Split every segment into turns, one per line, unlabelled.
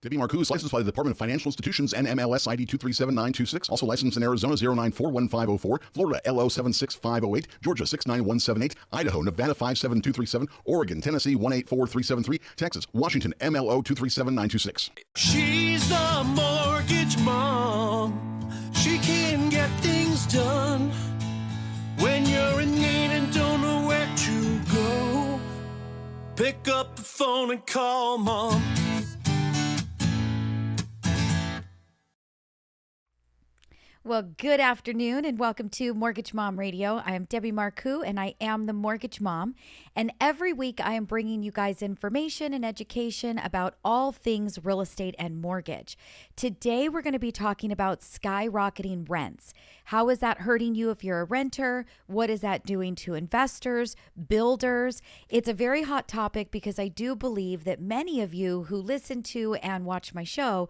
Debbie Marcoux is licensed by the Department of Financial Institutions and MLS ID 237926. Also licensed in Arizona 0941504, Florida LO 76508, Georgia 69178, Idaho, Nevada 57237, Oregon, Tennessee 184373, Texas, Washington MLO 237926.
She's the mortgage mom. She can get things done when you're in need and don't know where to go. Pick up the phone and call mom.
Well, good afternoon and welcome to Mortgage Mom Radio. I am Debbie Marcoux and I am the Mortgage Mom. And every week I am bringing you guys information and education about all things real estate and mortgage. Today we're going to be talking about skyrocketing rents. How is that hurting you if you're a renter? What is that doing to investors, builders? It's a very hot topic because I do believe that many of you who listen to and watch my show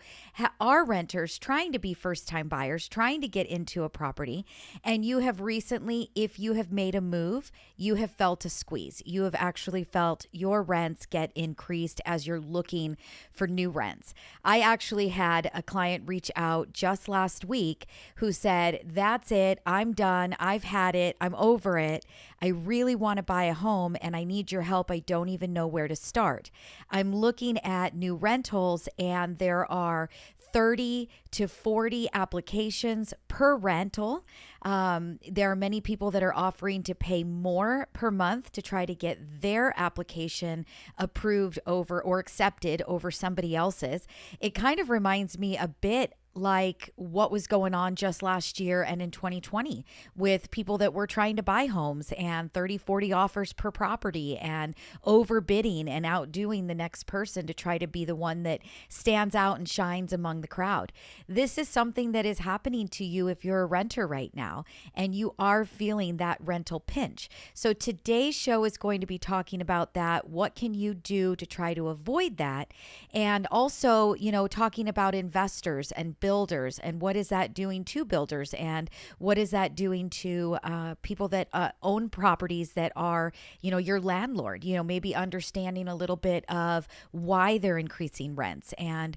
are renters trying to be first-time buyers, trying to get into a property, and you have recently, if you have made a move, you have felt a squeeze. You have actually felt your rents get increased as you're looking for new rents. I actually had a client reach out just last week who said, that's it, I'm done, I've had it, I'm over it. I really want to buy a home and I need your help. I don't even know where to start. I'm looking at new rentals and there are 30 to 40 applications per rental. There are many people that are offering to pay more per month to try to get their application approved over or accepted over somebody else's. It kind of reminds me a bit like what was going on just last year and in 2020 with people that were trying to buy homes and 30, 40 offers per property and overbidding and outdoing the next person to try to be the one that stands out and shines among the crowd. This is something that is happening to you if you're a renter right now and you are feeling that rental pinch. So today's show is going to be talking about that. What can you do to try to avoid that? And also, talking about investors and builders and what is that doing to builders and what is that doing to people that own properties that are, your landlord, maybe understanding a little bit of why they're increasing rents and,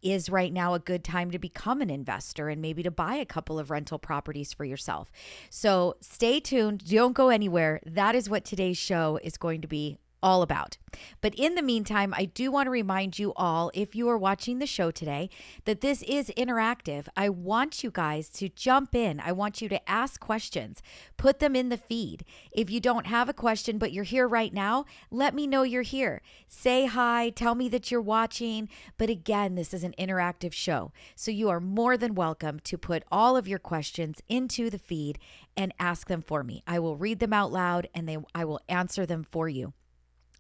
is right now a good time to become an investor and maybe to buy a couple of rental properties for yourself. So stay tuned. Don't go anywhere. That is what today's show is going to be all about. But in the meantime, I do want to remind you all, if you are watching the show today, that this is interactive. I want you guys to jump in. I want you to ask questions, put them in the feed. If you don't have a question, but you're here right now, let me know you're here. Say hi, tell me that you're watching. But again, this is an interactive show. So you are more than welcome to put all of your questions into the feed and ask them for me. I will read them out loud and I will answer them for you.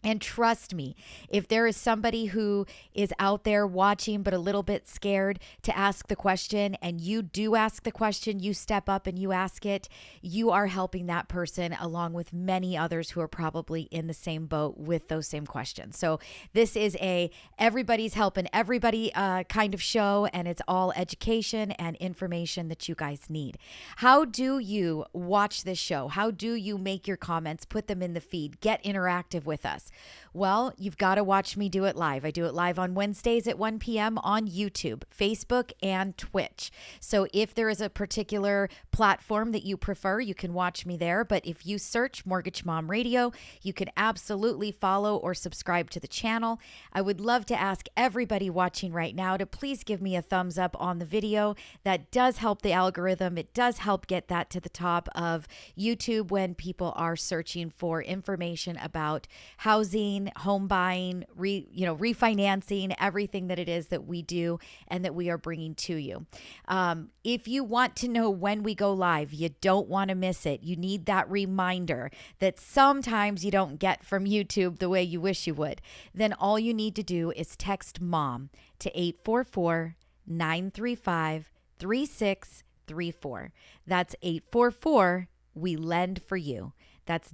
And trust me, if there is somebody who is out there watching but a little bit scared to ask the question and you do ask the question, you step up and you ask it, you are helping that person along with many others who are probably in the same boat with those same questions. So this is a everybody's helping everybody kind of show, and it's all education and information that you guys need. How do you watch this show? How do you make your comments, put them in the feed, get interactive with us? Well, you've got to watch me do it live. I do it live on Wednesdays at 1 p.m. on YouTube, Facebook, and Twitch. So if there is a particular platform that you prefer, you can watch me there. But if you search Mortgage Mom Radio, you can absolutely follow or subscribe to the channel. I would love to ask everybody watching right now to please give me a thumbs up on the video. That does help the algorithm. It does help get that to the top of YouTube when people are searching for information about housing, home buying, refinancing, everything that it is that we do and that we are bringing to you. If you want to know when we go live, you don't want to miss it. You need that reminder that sometimes you don't get from YouTube the way you wish you would. Then all you need to do is text MOM to 844-935-3634. That's 844 We Lend for You. That's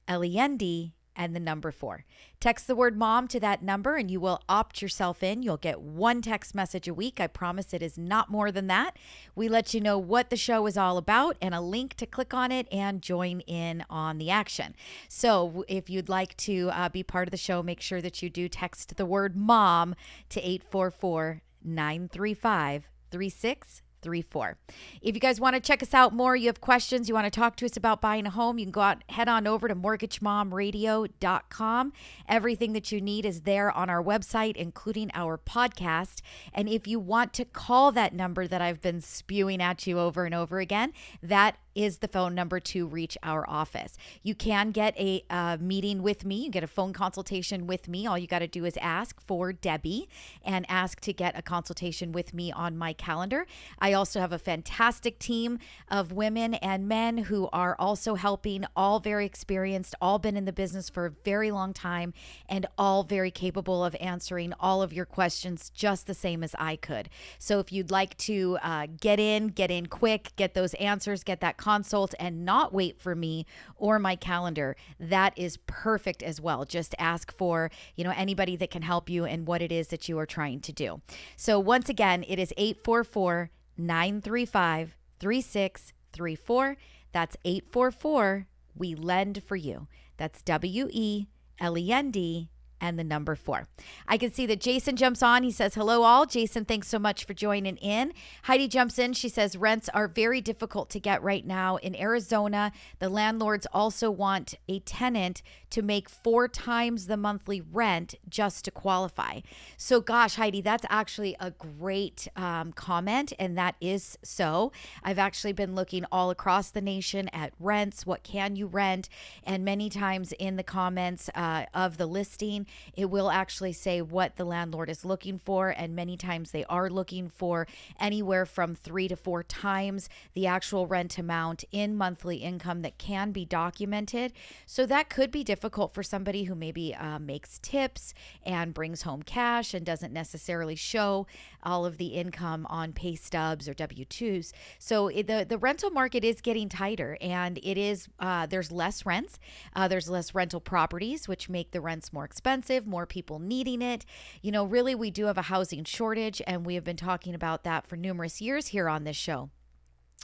WELEND and the number 4. Text the word mom to that number and you will opt yourself in. You'll get 1 text message a week. I promise it is not more than that. We let you know what the show is all about and a link to click on it and join in on the action. So if you'd like to be part of the show, make sure that you do text the word mom to 844-935-3634. If you guys want to check us out more, you have questions, you want to talk to us about buying a home, you can head on over to mortgagemomradio.com. Everything that you need is there on our website, including our podcast. And if you want to call that number that I've been spewing at you over and over again, that is the phone number to reach our office. You can get a meeting with me. You get a phone consultation with me. All you got to do is ask for Debbie and ask to get a consultation with me on my calendar. I also have a fantastic team of women and men who are also helping, all very experienced, all been in the business for a very long time, and all very capable of answering all of your questions just the same as I could. So if you'd like to get in quick, get those answers, get that consult and not wait for me or my calendar, that is perfect as well. Just ask for, anybody that can help you and what it is that you are trying to do. So once again, it is 844-935-3634. That's 844 We Lend for You. That's WELEND and the number 4. I can see that Jason jumps on. He says, hello all. Jason, thanks so much for joining in. Heidi jumps in. She says, rents are very difficult to get right now. In Arizona, the landlords also want a tenant to make 4 times the monthly rent just to qualify. So gosh, Heidi, that's actually a great comment. And that is so. I've actually been looking all across the nation at rents. What can you rent? And many times in the comments of the listing, it will actually say what the landlord is looking for. And many times they are looking for anywhere from 3 to 4 times the actual rent amount in monthly income that can be documented. So that could be difficult for somebody who maybe makes tips and brings home cash and doesn't necessarily show all of the income on pay stubs or W-2s. So the rental market is getting tighter, and it is there's less rents. There's less rental properties, which make the rents more expensive, more people needing it. Really, we do have a housing shortage, and we have been talking about that for numerous years here on this show.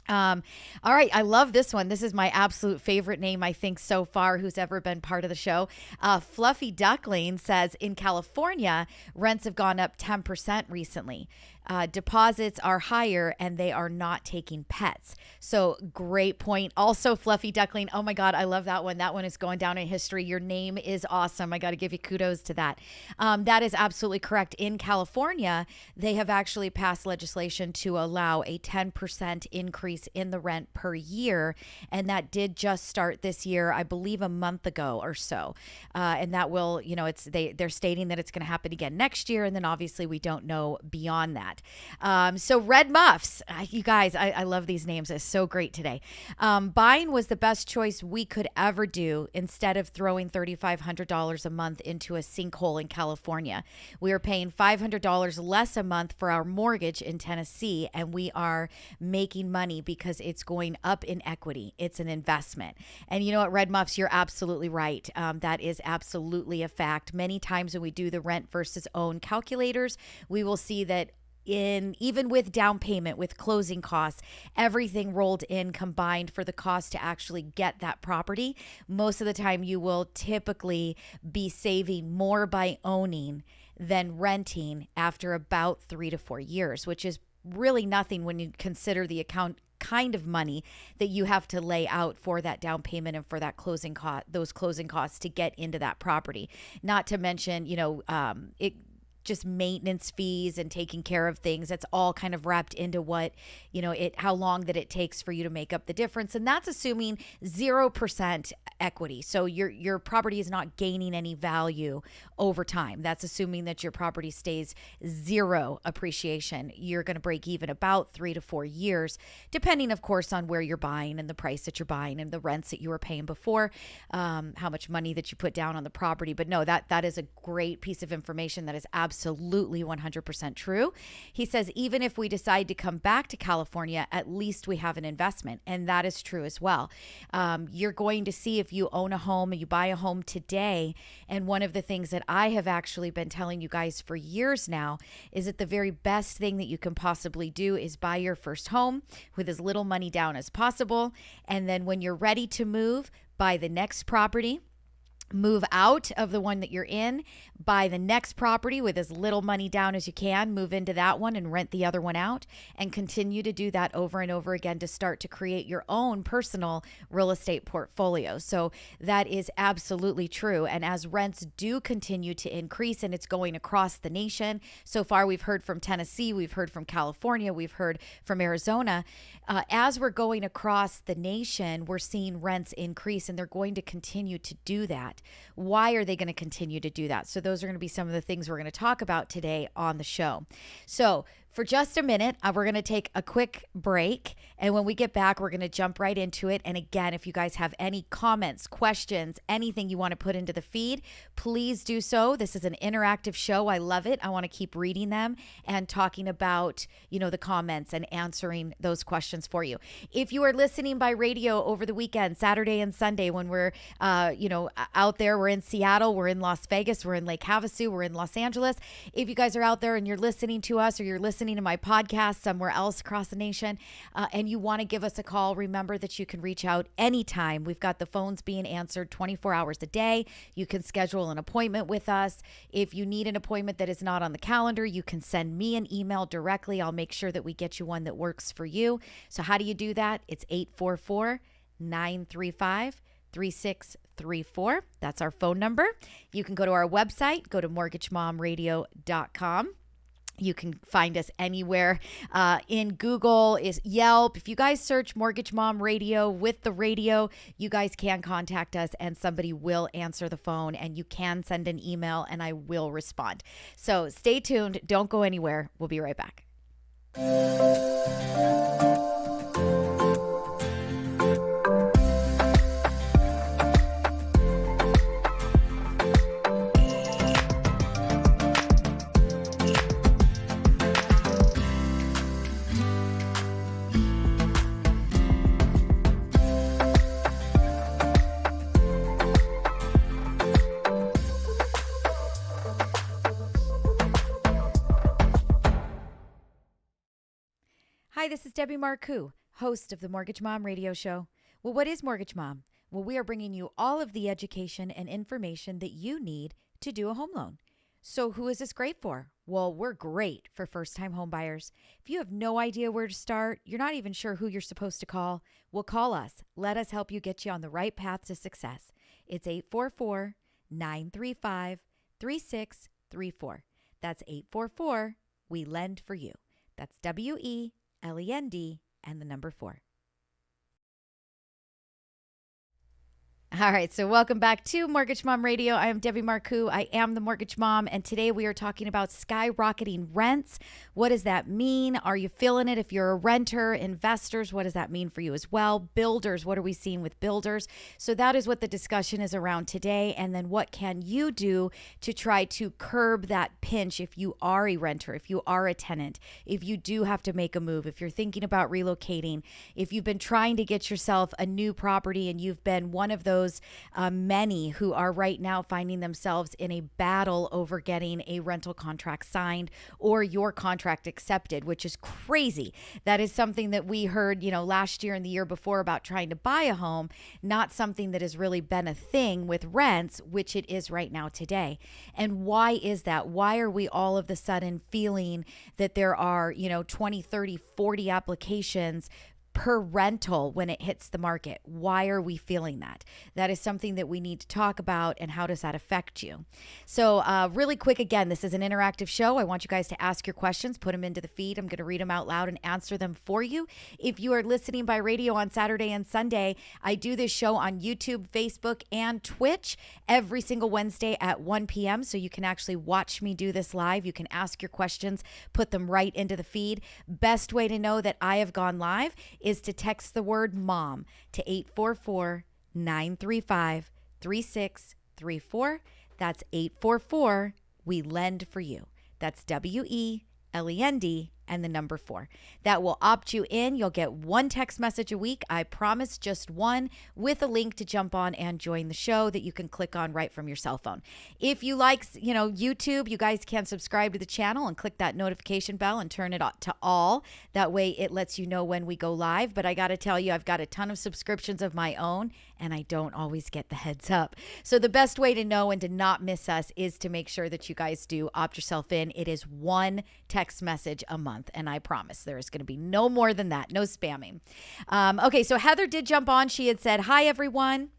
All right. I love this one. This is my absolute favorite name, I think, so far, who's ever been part of the show. Fluffy Duckling says, in California, rents have gone up 10% recently. Deposits are higher and they are not taking pets. So great point. Also, Fluffy Duckling. Oh my God, I love that one. That one is going down in history. Your name is awesome. I got to give you kudos to that. That is absolutely correct. In California, they have actually passed legislation to allow a 10% increase in the rent per year. And that did just start this year, I believe a month ago or so. And that will, they're stating that it's going to happen again next year. And then obviously we don't know beyond that. So Red Muffs, you guys, I love these names. It's so great today. Buying was the best choice we could ever do instead of throwing $3,500 a month into a sinkhole in California. We are paying $500 less a month for our mortgage in Tennessee, and we are making money because it's going up in equity. It's an investment. And you know what, Red Muffs, you're absolutely right. That is absolutely a fact. Many times when we do the rent versus own calculators, we will see that even with down payment, with closing costs, everything rolled in combined for the cost to actually get that property, most of the time you will typically be saving more by owning than renting after about 3 to 4 years, which is really nothing when you consider the kind of money that you have to lay out for that down payment and for that closing cost, those closing costs to get into that property. Not to mention, just maintenance fees and taking care of things. That's all kind of wrapped into what, how long that it takes for you to make up the difference. And that's assuming 0% equity. So your property is not gaining any value over time. That's assuming that your property stays 0 appreciation. You're going to break even about 3 to 4 years, depending, of course, on where you're buying and the price that you're buying and the rents that you were paying before, how much money that you put down on the property. But no, that is a great piece of information that is absolutely absolutely 100% true. He says, even if we decide to come back to California, at least we have an investment. And that is true as well. You're going to see if you own a home, you buy a home today. And one of the things that I have actually been telling you guys for years now is that the very best thing that you can possibly do is buy your first home with as little money down as possible. And then when you're ready to move, buy the next property. Move out of the one that you're in, buy the next property with as little money down as you can, move into that one and rent the other one out, and continue to do that over and over again to start to create your own personal real estate portfolio. So that is absolutely true. And as rents do continue to increase, and it's going across the nation, so far we've heard from Tennessee, we've heard from California, we've heard from Arizona. As we're going across the nation, we're seeing rents increase, and they're going to continue to do that. Why are they going to continue to do that? So those are going to be some of the things we're going to talk about today on the show. So for just a minute, we're going to take a quick break. And when we get back, we're going to jump right into it. And again, if you guys have any comments, questions, anything you want to put into the feed, please do so. This is an interactive show. I love it. I want to keep reading them and talking about, the comments and answering those questions for you. If you are listening by radio over the weekend, Saturday and Sunday, when we're, out there, we're in Seattle, we're in Las Vegas, we're in Lake Havasu, we're in Los Angeles. If you guys are out there and you're listening to us, or you're listening to my podcast somewhere else across the nation, and you want to give us a call, remember that you can reach out anytime. We've got the phones being answered 24 hours a day. You can schedule an appointment with us. If you need an appointment that is not on the calendar, you can send me an email directly. I'll make sure that we get you one that works for you. So how do you do that? It's 844-935-3634. That's our phone number. You can go to our website, go to mortgagemomradio.com. You can find us anywhere in Google, is Yelp. If you guys search Mortgage Mom Radio with the radio, you guys can contact us and somebody will answer the phone, and you can send an email and I will respond. So stay tuned. Don't go anywhere. We'll be right back. Hi, this is Debbie Marcoux, host of the Mortgage Mom Radio Show. Well, what is Mortgage Mom? Well, we are bringing you all of the education and information that you need to do a home loan. So who is this great for? Well, we're great for first-time home buyers. If you have no idea where to start, you're not even sure who you're supposed to call, well, call us. Let us help you get you on the right path to success. It's 844-935-3634. That's 844, we lend for you. That's WELEND and the number 4. All right, so welcome back to Mortgage Mom Radio. I am Debbie Marcoux. I am the Mortgage Mom, and today we are talking about skyrocketing rents. What does that mean? Are you feeling it? If you're a renter, investors, what does that mean for you as well? Builders, what are we seeing with builders? So that is what the discussion is around today. And then what can you do to try to curb that pinch if you are a renter, if you are a tenant, if you do have to make a move, if you're thinking about relocating, if you've been trying to get yourself a new property and you've been one of those many who are right now finding themselves in a battle over getting a rental contract signed or your contract accepted, which is crazy. That is something that we heard, last year and the year before about trying to buy a home, not something that has really been a thing with rents, which it is right now today. And why is that? Why are we all of a sudden feeling that there are, 20, 30, 40 applications per rental when it hits the market? Why are we feeling that? That is something that we need to talk about, and how does that affect you? So really quick, again, this is an interactive show. I want you guys to ask your questions, put them into the feed. I'm going to read them out loud and answer them for you. If you are listening by radio on Saturday and Sunday, I do this show on YouTube, Facebook, and Twitch every single Wednesday at 1 p.m. So you can actually watch me do this live. You can ask your questions, put them right into the feed. Best way to know that I have gone live is to text the word mom to 844-935-3634. That's 844, we lend for you. That's WELEND and the number 4. That will opt you in. You'll get one text message a week. I promise, just one, with a link to jump on and join the show that you can click on right from your cell phone. If you like, YouTube, you guys can subscribe to the channel and click that notification bell and turn it to all. That way it lets you know when we go live. But I got to tell you, I've got a ton of subscriptions of my own and I don't always get the heads up. So the best way to know and to not miss us is to make sure that you guys do opt yourself in. It is one text message a month. And I promise there is going to be no more than that. No spamming. Okay, so Heather did jump on. She had said, hi, everyone.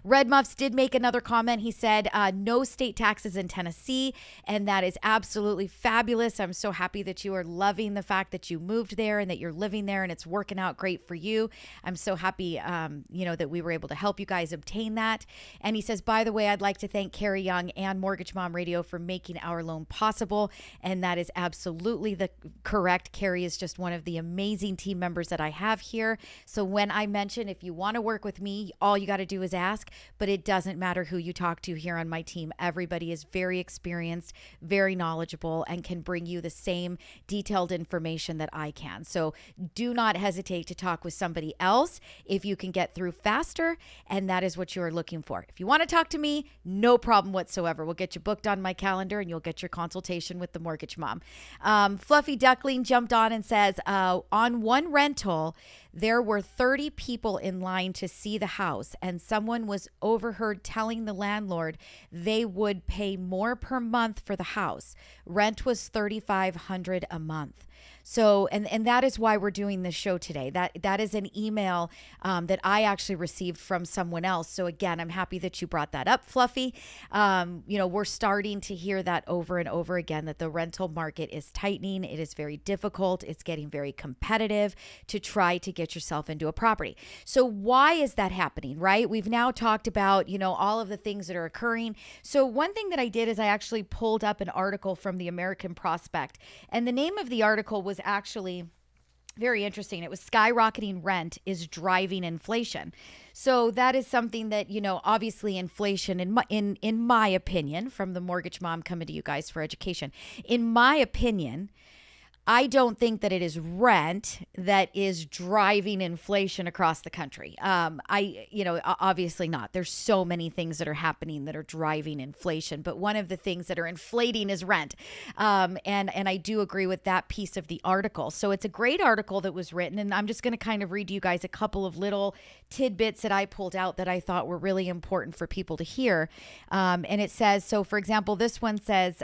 Red Muffs did make another comment. He said, no state taxes in Tennessee, and that is absolutely fabulous. I'm so happy that you are loving the fact that you moved there and that you're living there and it's working out great for you. I'm so happy, that we were able to help you guys obtain that. And he says, by the way, I'd like to thank Carrie Young and Mortgage Mom Radio for making our loan possible. And that is absolutely correct. Carrie is just one of the amazing team members that I have here. So when I mention, if you want to work with me, all you got to do is ask, but it doesn't matter who you talk to here on my team. Everybody is very experienced, very knowledgeable, and can bring you the same detailed information that I can. So do not hesitate to talk with somebody else if you can get through faster, and that is what you are looking for. If you want to talk to me, no problem whatsoever. We'll get you booked on my calendar and you'll get your consultation with the Mortgage Mom. Fluffy Duckling jumped on and says, on one rental, there were 30 people in line to see the house, and someone was overheard telling the landlord they would pay more per month for the house. Rent was $3,500 a month. So, and that is why we're doing this show today. That is an email that I actually received from someone else. So again, I'm happy that you brought that up, Fluffy. We're starting to hear that over and over again, that the rental market is tightening. It is very difficult. It's getting very competitive to try to get yourself into a property. So why is that happening, right? We've now talked about, all of the things that are occurring. So one thing that I did is I actually pulled up an article from the American Prospect, and the name of the article was actually very interesting. It was Skyrocketing Rent is Driving Inflation. So that is something that, obviously inflation, in my opinion, from the Mortgage Mom coming to you guys for education, in my opinion, I don't think that it is rent that is driving inflation across the country. Obviously not. There's so many things that are happening that are driving inflation, but one of the things that are inflating is rent. And I do agree with that piece of the article. So it's a great article that was written, and I'm just going to kind of read you guys a couple of little tidbits that I pulled out that I thought were really important for people to hear. And it says, so for example, this one says,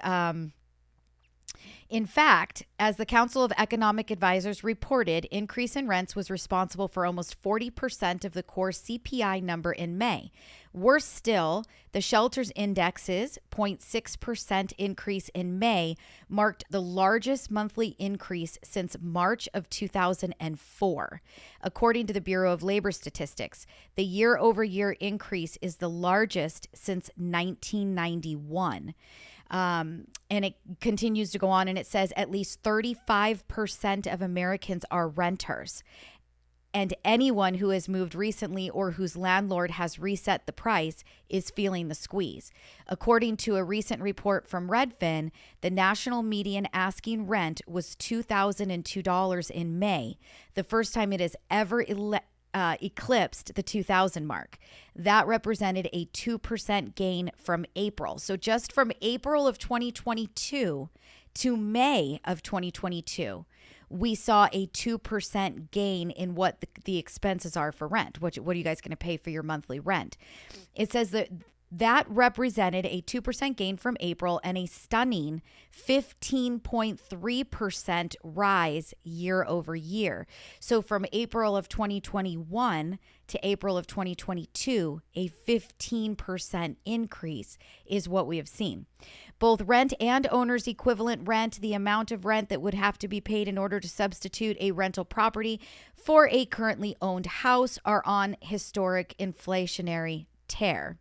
in fact, as the Council of Economic Advisors reported, increase in rents was responsible for almost 40% of the core CPI number in May. Worse still, the shelter's index's 0.6% increase in May marked the largest monthly increase since March of 2004. According to the Bureau of Labor Statistics, the year-over-year increase is the largest since 1991. And it continues to go on, and it says at least 35% of Americans are renters. And anyone who has moved recently or whose landlord has reset the price is feeling the squeeze. According to a recent report from Redfin, the national median asking rent was $2,002 in May, the first time it has ever eclipsed the 2,000 mark. That represented a 2% gain from April. So just from April of 2022 to May of 2022, we saw a 2% gain in what the expenses are for rent. What are you guys going to pay for your monthly rent? It says that represented a 2% gain from April and a stunning 15.3% rise year over year. So from April of 2021 to April of 2022, a 15% increase is what we have seen. Both rent and owner's equivalent rent, the amount of rent that would have to be paid in order to substitute a rental property for a currently owned house, are on historic inflationary tear.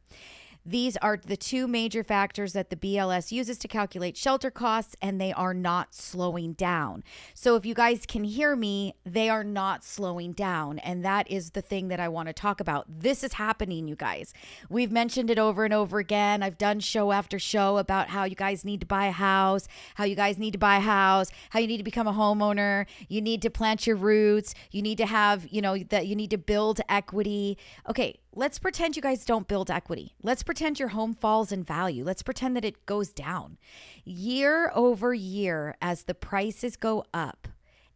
These are the two major factors that the BLS uses to calculate shelter costs, and they are not slowing down. So if you guys can hear me, they are not slowing down. And that is the thing that I want to talk about. This is happening, you guys. We've mentioned it over and over again. I've done show after show about how you guys need to buy a house, how you guys need to buy a house, how you need to become a homeowner. You need to plant your roots. You need to have, that you need to build equity. Okay, let's pretend you guys don't build equity. Let's pretend your home falls in value. Let's pretend that it goes down. Year over year, as the prices go up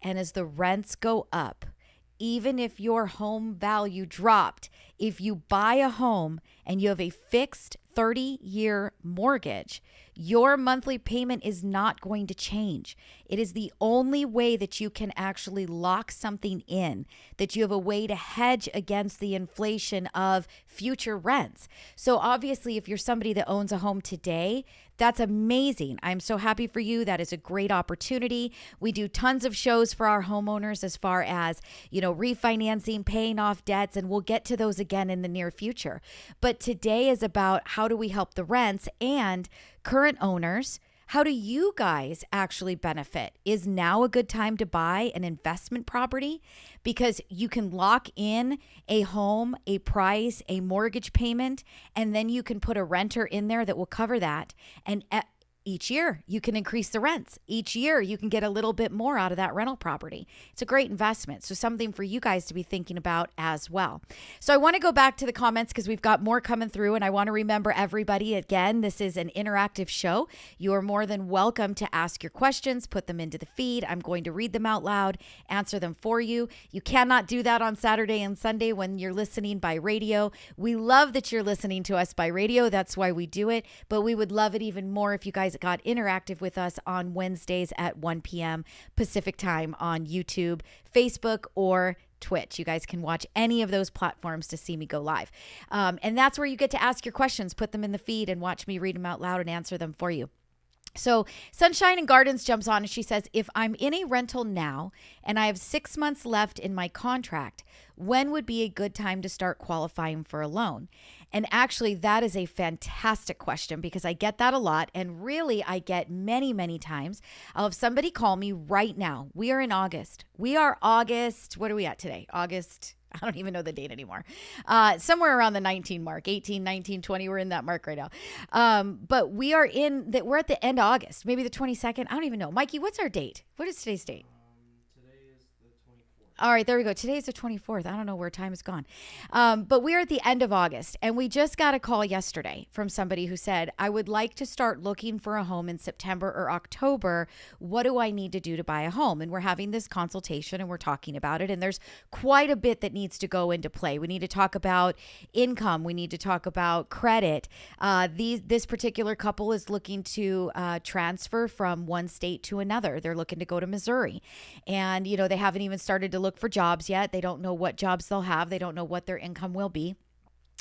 and as the rents go up, even if your home value dropped, if you buy a home and you have a fixed 30-year mortgage, your monthly payment is not going to change. It is the only way that you can actually lock something in, that you have a way to hedge against the inflation of future rents. So obviously, if you're somebody that owns a home today, that's amazing. I'm so happy for you. That is a great opportunity. We do tons of shows for our homeowners as far as, refinancing, paying off debts, and we'll get to those again in the near future. But today is about how do we help the rents and current owners. How do you guys actually benefit? Is now a good time to buy an investment property? Because you can lock in a home, a price, a mortgage payment, and then you can put a renter in there that will cover that. And each year you can increase the rents. Each year you can get a little bit more out of that rental property. It's a great investment. So something for you guys to be thinking about as well. So I want to go back to the comments because we've got more coming through, and I want to remember everybody again, this is an interactive show. You are more than welcome to ask your questions, put them into the feed. I'm going to read them out loud, answer them for you. You cannot do that on Saturday and Sunday when you're listening by radio. We love that you're listening to us by radio. That's why we do it. But we would love it even more if you guys got interactive with us on Wednesdays at 1 p.m. Pacific time on YouTube, Facebook, or Twitch. You guys can watch any of those platforms to see me go live. And that's where you get to ask your questions, put them in the feed, and watch me read them out loud and answer them for you. So Sunshine and Gardens jumps on and she says, if I'm in a rental now and I have 6 months left in my contract, when would be a good time to start qualifying for a loan? And actually, that is a fantastic question because I get that a lot. And really, I get many, many times. I'll have somebody call me right now. We are in August. What are we at today? August. I don't even know the date anymore. Somewhere around the 19 mark, 18, 19, 20. We're in that mark right now. But we're at the end of August, maybe the 22nd. I don't even know. Mikey, what's our date? What is today's date? All right, there we go. Today's the 24th. I don't know where time has gone. But we're at the end of August, and we just got a call yesterday from somebody who said, I would like to start looking for a home in September or October. What do I need to do to buy a home? And we're having this consultation, and we're talking about it, and there's quite a bit that needs to go into play. We need to talk about income. We need to talk about credit. This particular couple is looking to transfer from one state to another. They're looking to go to Missouri, and, they haven't even started to look for jobs yet. They don't know what jobs they'll have. They don't know what their income will be.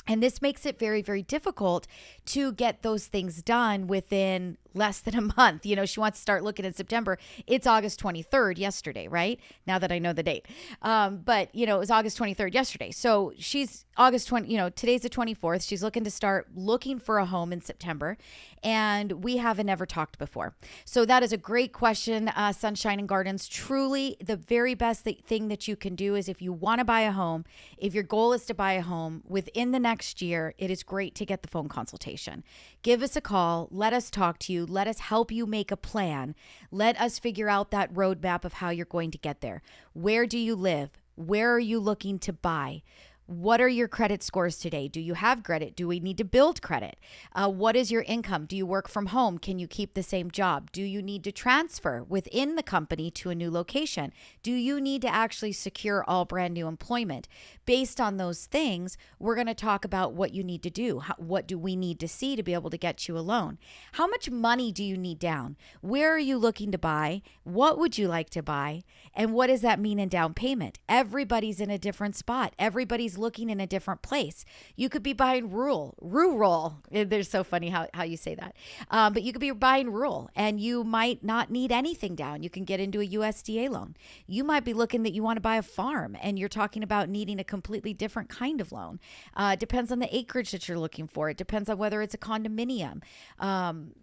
And this makes it very, very difficult to get those things done within less than a month. She wants to start looking in September. It's August 23rd yesterday, right? Now that I know the date. But, it was August 23rd yesterday. So she's August 20, today's the 24th. She's looking to start looking for a home in September. And we haven't ever talked before. So that is a great question, Sunshine and Gardens. Truly, the very best thing that you can do is if you want to buy a home, if your goal is to buy a home within the next year, it is great to get the phone consultation. Give us a call. Let us talk to you. Let us help you make a plan. Let us figure out that roadmap of how you're going to get there. Where do you live? Where are you looking to buy? What are your credit scores today? Do you have credit? Do we need to build credit? What is your income? Do you work from home? Can you keep the same job? Do you need to transfer within the company to a new location? Do you need to actually secure all brand new employment? Based on those things, we're going to talk about what you need to do. What do we need to see to be able to get you a loan? How much money do you need down? Where are you looking to buy? What would you like to buy? And what does that mean in down payment? Everybody's in a different spot. Everybody's everybody's looking in a different place. You could be buying rural. They're so funny how you say that. But you could be buying rural and you might not need anything down. You can get into a USDA loan. You might be looking that you want to buy a farm and you're talking about needing a completely different kind of loan. It depends on the acreage that you're looking for. It depends on whether it's a condominium.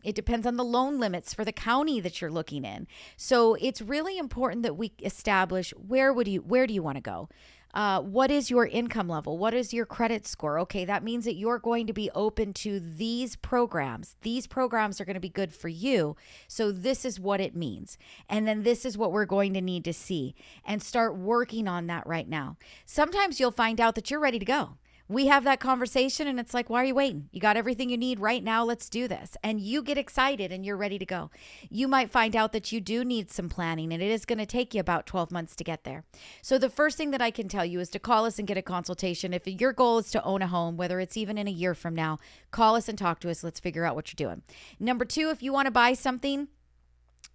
It depends on the loan limits for the county that you're looking in. So it's really important that we establish where do you want to go? What is your income level? What is your credit score? Okay, that means that you're going to be open to these programs. These programs are going to be good for you. So this is what it means. And then this is what we're going to need to see and start working on that right now. Sometimes you'll find out that you're ready to go. We have that conversation and it's like, why are you waiting? You got everything you need right now. Let's do this. And you get excited and you're ready to go. You might find out that you do need some planning and it is going to take you about 12 months to get there. So the first thing that I can tell you is to call us and get a consultation. If your goal is to own a home, whether it's even in a year from now, call us and talk to us. Let's figure out what you're doing. Number two, if you want to buy something,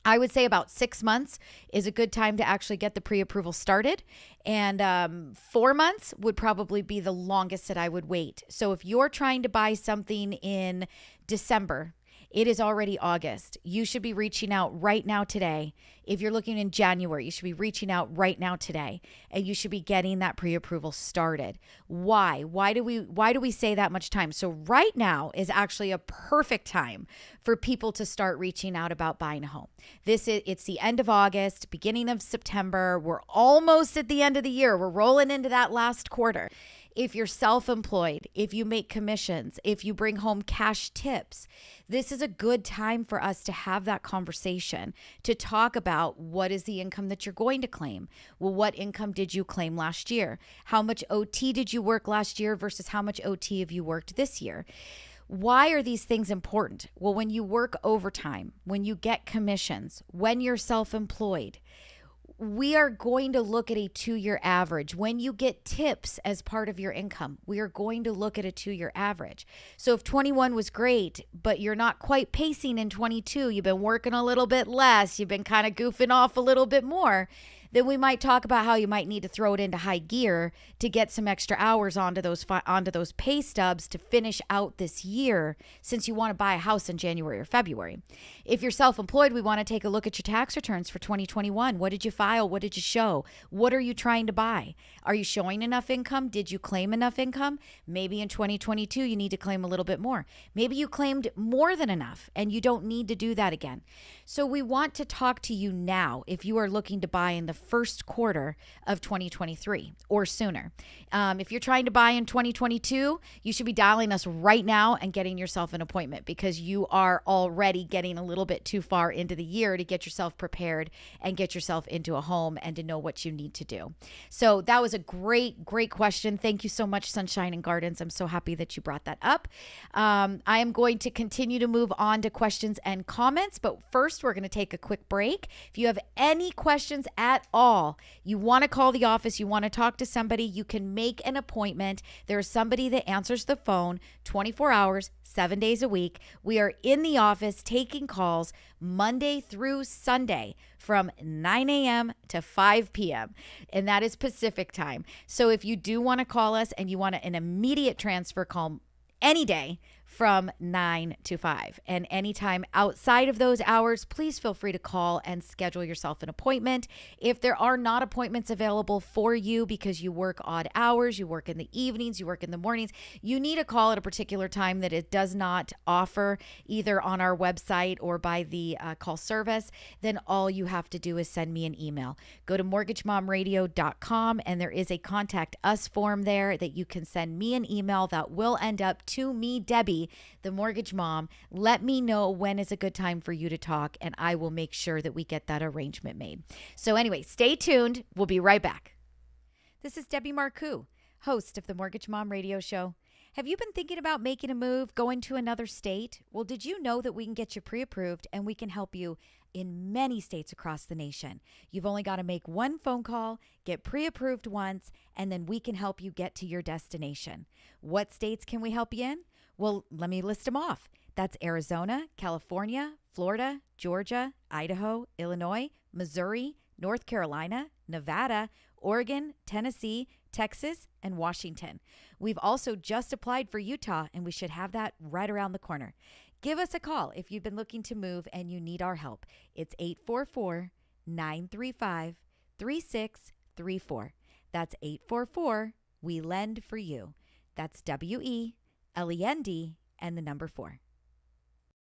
I would say about 6 months is a good time to actually get the pre-approval started. And 4 months would probably be the longest that I would wait. So if you're trying to buy something in December, it is already August. You should be reaching out right now today. If you're looking in January, you should be reaching out right now today, and you should be getting that pre-approval started. Why? Why do we say that much time? So right now is actually a perfect time for people to start reaching out about buying a home. It's the end of August, beginning of September. We're almost at the end of the year. We're rolling into that last quarter. If you're self-employed, if you make commissions, if you bring home cash tips, this is a good time for us to have that conversation, to talk about what is the income that you're going to claim. Well, what income did you claim last year? How much OT did you work last year versus how much OT have you worked this year? Why are these things important? Well, when you work overtime, when you get commissions, when you're self-employed, we are going to look at a 2-year average. When you get tips as part of your income, we are going to look at a 2-year average. So if 21 was great, but you're not quite pacing in 22, you've been working a little bit less, you've been kind of goofing off a little bit more, then we might talk about how you might need to throw it into high gear to get some extra hours onto those pay stubs to finish out this year, since you want to buy a house in January or February. If you're self-employed, we want to take a look at your tax returns for 2021. What did you file? What did you show? What are you trying to buy? Are you showing enough income? Did you claim enough income? Maybe in 2022, you need to claim a little bit more. Maybe you claimed more than enough and you don't need to do that again. So we want to talk to you now if you are looking to buy in the first quarter of 2023 or sooner. If you're trying to buy in 2022, you should be dialing us right now and getting yourself an appointment, because you are already getting a little bit too far into the year to get yourself prepared and get yourself into a home and to know what you need to do. So that was a great question. Thank you so much, Sunshine and Gardens. I'm so happy that you brought that up. I am going to continue to move on to questions and comments, but first we're going to take a quick break. If you have any questions at all, you want to call the office, you want to talk to somebody, you can make an appointment. There's somebody that answers the phone 24 hours, 7 days a week. We are in the office taking calls Monday through Sunday from 9 a.m. to 5 p.m. and that is Pacific time. So if you do want to call us and you want an immediate transfer, call any day from 9 to 5. And anytime outside of those hours, please feel free to call and schedule yourself an appointment. If there are not appointments available for you because you work odd hours, you work in the evenings, you work in the mornings, you need a call at a particular time that it does not offer either on our website or by the call service, then all you have to do is send me an email. Go to mortgagemomradio.com and there is a contact us form there that you can send me an email that will end up to me, Debbie, the mortgage mom. Let me know when is a good time for you to talk, and I will make sure that we get that arrangement made. So anyway, stay tuned. We'll be right back. This is Debbie Marcoux, host of the Mortgage Mom Radio Show. Have you been thinking about making a move, going to another state? Well, did you know that we can get you pre-approved and we can help you in many states across the nation? You've only got to make one phone call, get pre-approved once, and then we can help you get to your destination. What states can we help you in? Well, let me list them off. That's Arizona, California, Florida, Georgia, Idaho, Illinois, Missouri, North Carolina, Nevada, Oregon, Tennessee, Texas, and Washington. We've also just applied for Utah, and we should have that right around the corner. Give us a call if you've been looking to move and you need our help. It's 844-935-3634. That's 844 We Lend for You. That's WELEND and the number 4.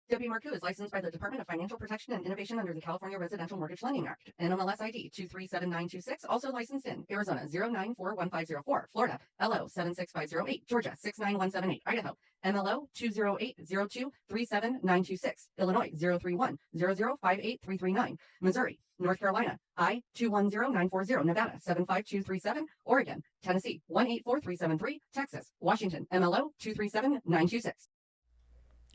Debbie Marcoux is licensed by the Department of Financial Protection and Innovation under the California Residential Mortgage Lending Act. NMLS ID 237926. Also licensed in Arizona 0941504, Florida LO 76508, Georgia 69178, Idaho MLO 208023796, Illinois 03100583339, Missouri, North Carolina I 210940, Nevada 75237, Oregon, Tennessee 184373, Texas, Washington MLO 237926.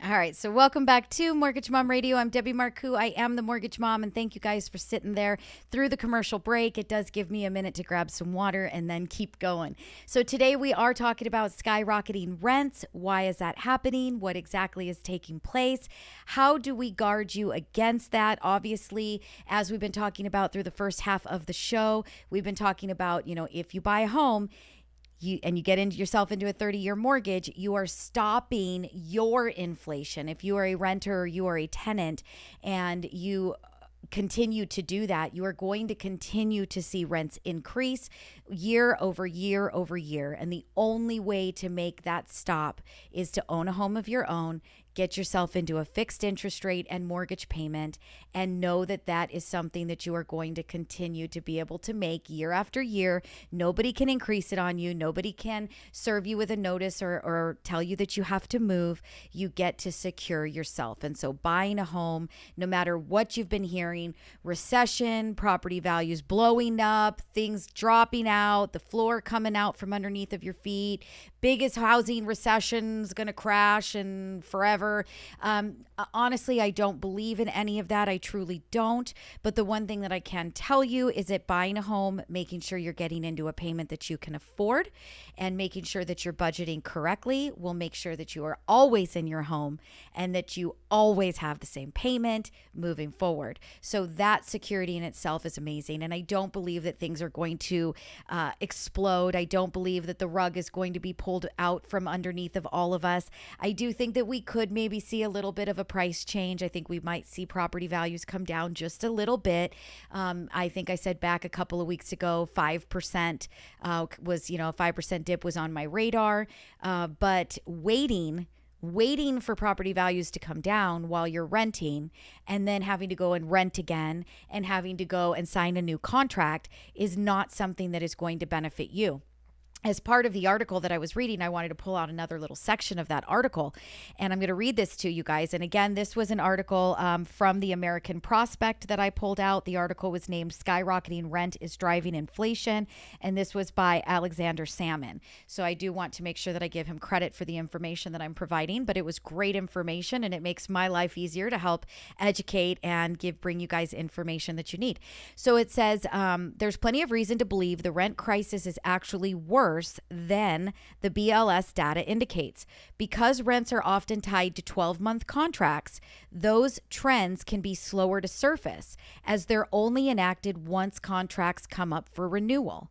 All right, so welcome back to Mortgage Mom Radio. I'm Debbie Marcoux. I am the Mortgage Mom, and thank you guys for sitting there through the commercial break. It does give me a minute to grab some water and then keep going. So today we are talking about skyrocketing rents. Why is that happening? What exactly is taking place? How do we guard you against that? Obviously, as we've been talking about through the first half of the show, we've been talking about, if you buy a home, you get yourself into a 30-year mortgage, you are stopping your inflation. If you are a renter or you are a tenant and you continue to do that, you are going to continue to see rents increase year over year over year. And the only way to make that stop is to own a home of your own, get yourself into a fixed interest rate and mortgage payment, and know that that is something that you are going to continue to be able to make year after year. Nobody can increase it on you. Nobody can serve you with a notice or tell you that you have to move. You get to secure yourself. And so buying a home, no matter what you've been hearing, recession, property values blowing up, things dropping out, the floor coming out from underneath of your feet, biggest housing recession's going to crash and forever. Honestly, I don't believe in any of that. I truly don't. But the one thing that I can tell you is that buying a home, making sure you're getting into a payment that you can afford and making sure that you're budgeting correctly will make sure that you are always in your home and that you always have the same payment moving forward. So that security in itself is amazing. And I don't believe that things are going to explode. I don't believe that the rug is going to be pulled out from underneath of all of us. I do think that we could maybe see a little bit of a price change. I think we might see property values come down just a little bit. I think I said back a couple of weeks ago, 5% was, a 5% dip was on my radar. But waiting for property values to come down while you're renting and then having to go and rent again and having to go and sign a new contract is not something that is going to benefit you. As part of the article that I was reading, I wanted to pull out another little section of that article, and I'm going to read this to you guys. And again, this was an article from the American Prospect that I pulled out. The article was named Skyrocketing Rent is Driving Inflation, and this was by Alexander Salmon. So I do want to make sure that I give him credit for the information that I'm providing, but it was great information, and it makes my life easier to help educate and bring you guys information that you need. So it says, there's plenty of reason to believe the rent crisis is actually worse than the BLS data indicates. Because rents are often tied to 12-month contracts, those trends can be slower to surface as they're only enacted once contracts come up for renewal.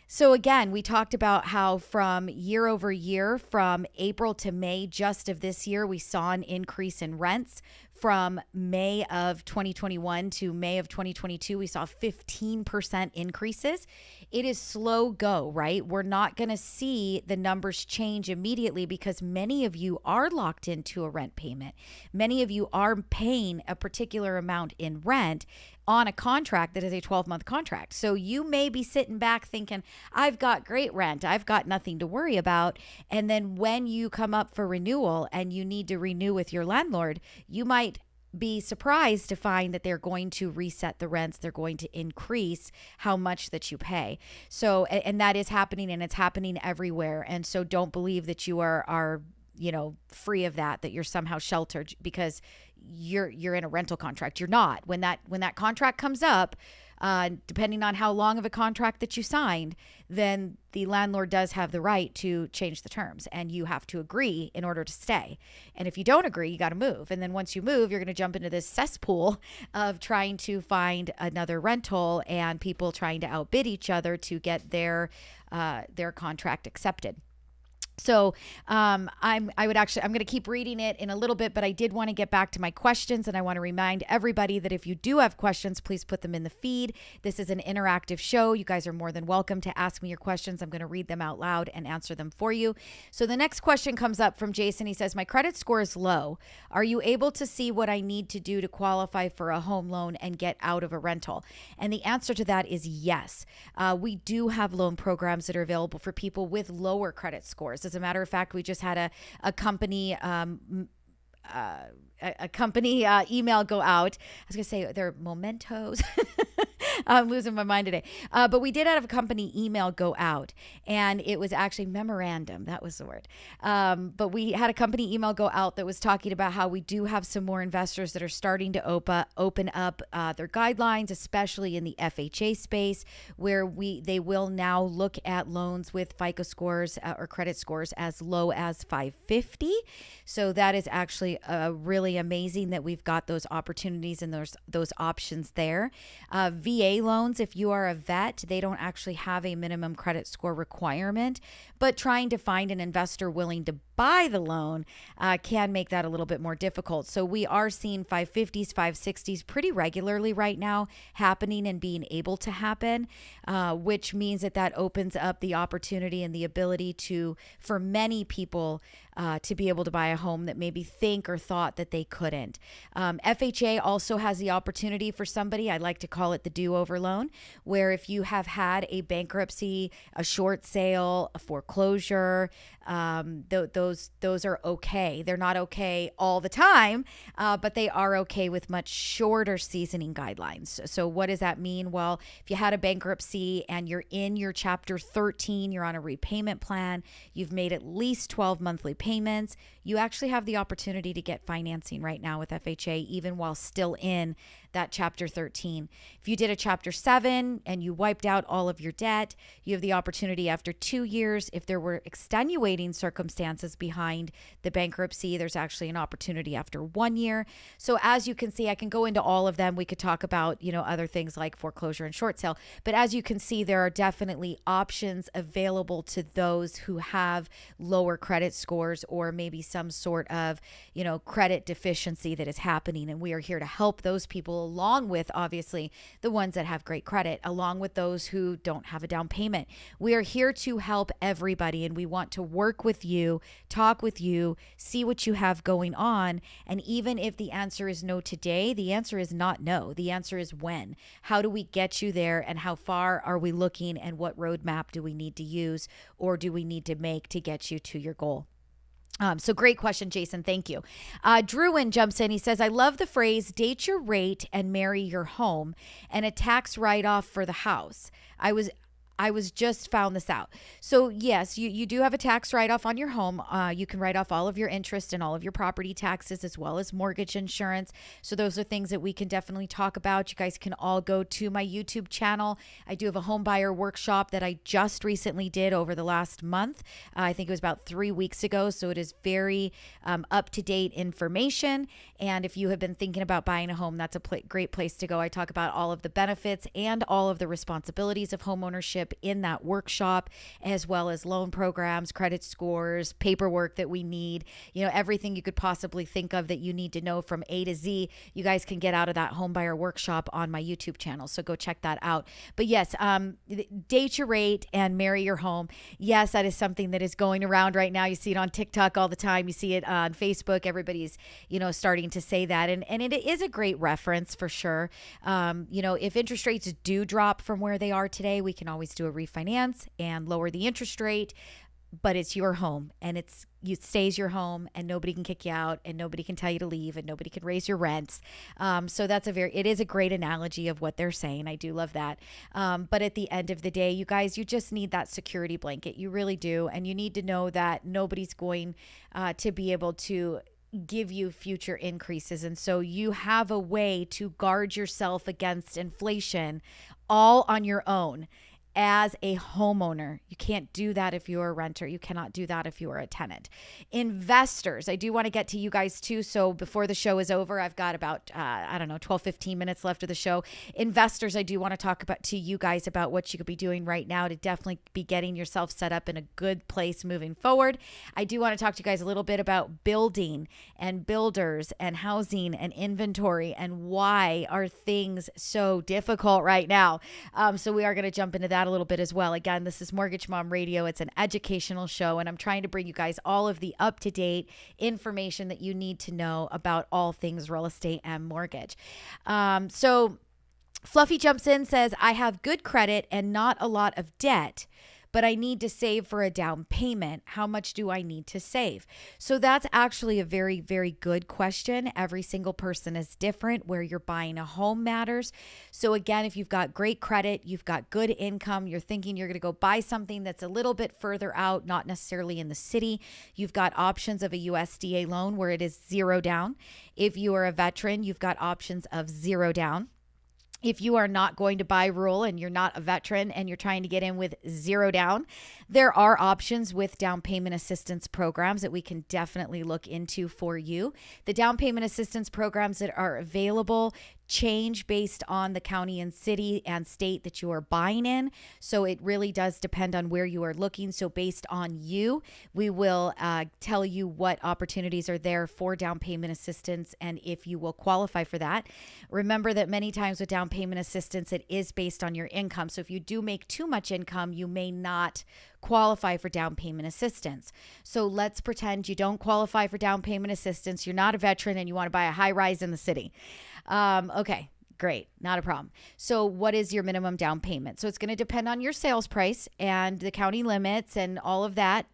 So again, we talked about how from year over year, from April to May just of this year, we saw an increase in rents. From May of 2021 to May of 2022, we saw 15% increases. It is slow go, right? We're not going to see the numbers change immediately because many of you are locked into a rent payment. Many of you are paying a particular amount in rent on a contract that is a 12-month contract. So you may be sitting back thinking, I've got great rent. I've got nothing to worry about. And then when you come up for renewal and you need to renew with your landlord, you might be surprised to find that they're going to reset the rents. They're going to increase how much that you pay. So, and that is happening, and it's happening everywhere. And so don't believe that you are free of that you're somehow sheltered because you're in a rental contract. You're not. When that contract comes up, depending on how long of a contract that you signed, then the landlord does have the right to change the terms, and you have to agree in order to stay. And if you don't agree, you got to move. And then once you move, you're going to jump into this cesspool of trying to find another rental and people trying to outbid each other to get their contract accepted. So I'm going to keep reading it in a little bit, but I did want to get back to my questions, and I want to remind everybody that if you do have questions, please put them in the feed. This is an interactive show. You guys are more than welcome to ask me your questions. I'm going to read them out loud and answer them for you. So the next question comes up from Jason. He says, my credit score is low. Are you able to see what I need to do to qualify for a home loan and get out of a rental? And the answer to that is yes. We do have loan programs that are available for people with lower credit scores. As a matter of fact, we just had a company email go out. I was going to say they're mementos. I'm losing my mind today. But we did have a company email go out, and it was actually memorandum. That was the word. But we had a company email go out that was talking about how we do have some more investors that are starting to open up their guidelines, especially in the FHA space, where they will now look at loans with FICO scores or credit scores as low as 550. So that is actually really amazing that we've got those opportunities and those options there. VA loans, if you are a vet, they don't actually have a minimum credit score requirement, but trying to find an investor willing to buy the loan can make that a little bit more difficult. So we are seeing 550s, 560s pretty regularly right now happening and being able to happen, which means that opens up the opportunity and the ability for many people to be able to buy a home that maybe think or thought that they couldn't. FHA also has the opportunity for somebody, I like to call it the do-over loan, where if you have had a bankruptcy, a short sale, a foreclosure, those are okay. They're not okay all the time, but they are okay with much shorter seasoning guidelines. So what does that mean? Well, if you had a bankruptcy and you're in your Chapter 13, you're on a repayment plan, you've made at least 12 monthly payments, you actually have the opportunity to get financing right now with FHA, even while still in that Chapter 13. If you did a Chapter 7 and you wiped out all of your debt, you have the opportunity after 2 years. If there were extenuating circumstances behind the bankruptcy, there's actually an opportunity after 1 year. So as you can see, I can go into all of them. We could talk about, other things like foreclosure and short sale. But as you can see, there are definitely options available to those who have lower credit scores or maybe some sort of, credit deficiency that is happening. And we are here to help those people, along with obviously the ones that have great credit, along with those who don't have a down payment. We are here to help everybody, and we want to work with you, talk with you, see what you have going on. And even if the answer is no today, the answer is not no. The answer is when. How do we get you there, and how far are we looking, and what roadmap do we need to use or do we need to make to get you to your goal? So great question, Jason. Thank you. Drewin jumps in. He says, I love the phrase, date your rate and marry your home, and a tax write-off for the house. I was just found this out. So yes, you do have a tax write-off on your home. You can write off all of your interest and all of your property taxes, as well as mortgage insurance. So those are things that we can definitely talk about. You guys can all go to my YouTube channel. I do have a home buyer workshop that I just recently did over the last month. I think it was about 3 weeks ago. So it is very up-to-date information. And if you have been thinking about buying a home, that's a great place to go. I talk about all of the benefits and all of the responsibilities of homeownership in that workshop, as well as loan programs, credit scores, paperwork that we need, everything you could possibly think of that you need to know from A to Z. You guys can get out of that home buyer workshop on my YouTube channel. So go check that out. But yes, date your rate and marry your home. Yes, that is something that is going around right now. You see it on TikTok all the time. You see it on Facebook. Everybody's, starting to say that. And it is a great reference for sure. If interest rates do drop from where they are today, we can always do a refinance and lower the interest rate, but it's your home, and it stays your home, and nobody can kick you out, and nobody can tell you to leave, and nobody can raise your rents. So it is a great analogy of what they're saying. I do love that. But at the end of the day, you guys, you just need that security blanket. You really do. And you need to know that nobody's going to be able to give you future increases. And so you have a way to guard yourself against inflation all on your own. As a homeowner, you can't do that if you're a renter. You cannot do that if you are a tenant. Investors, I do want to get to you guys too. So before the show is over, I've got about, 12, 15 minutes left of the show. Investors, I do want to talk about to you guys about what you could be doing right now to definitely be getting yourself set up in a good place moving forward. I do want to talk to you guys a little bit about building and builders and housing and inventory and why are things so difficult right now. So we are going to jump into that a little bit as well. Again, this is Mortgage Mom Radio. It's an educational show, and I'm trying to bring you guys all of the up-to-date information that you need to know about all things real estate and mortgage. So Fluffy jumps in, says, I have good credit and not a lot of debt, but I need to save for a down payment. How much do I need to save? So that's actually a very, very good question. Every single person is different. Where you're buying a home matters. So again, if you've got great credit, you've got good income, you're thinking you're going to go buy something that's a little bit further out, not necessarily in the city, you've got options of a USDA loan where it is 0 down. If you are a veteran, you've got options of 0 down. If you are not going to buy rural and you're not a veteran and you're trying to get in with 0 down, there are options with down payment assistance programs that we can definitely look into for you. The down payment assistance programs that are available change based on the county and city and state that you are buying in. So it really does depend on where you are looking. So based on you, we will tell you what opportunities are there for down payment assistance and if you will qualify for that. Remember that many times with down payment assistance, it is based on your income. So if you do make too much income, you may not qualify for down payment assistance. So let's pretend you don't qualify for down payment assistance. You're not a veteran and you want to buy a high rise in the city. Okay, great. Not a problem. So what is your minimum down payment? So it's going to depend on your sales price and the county limits and all of that,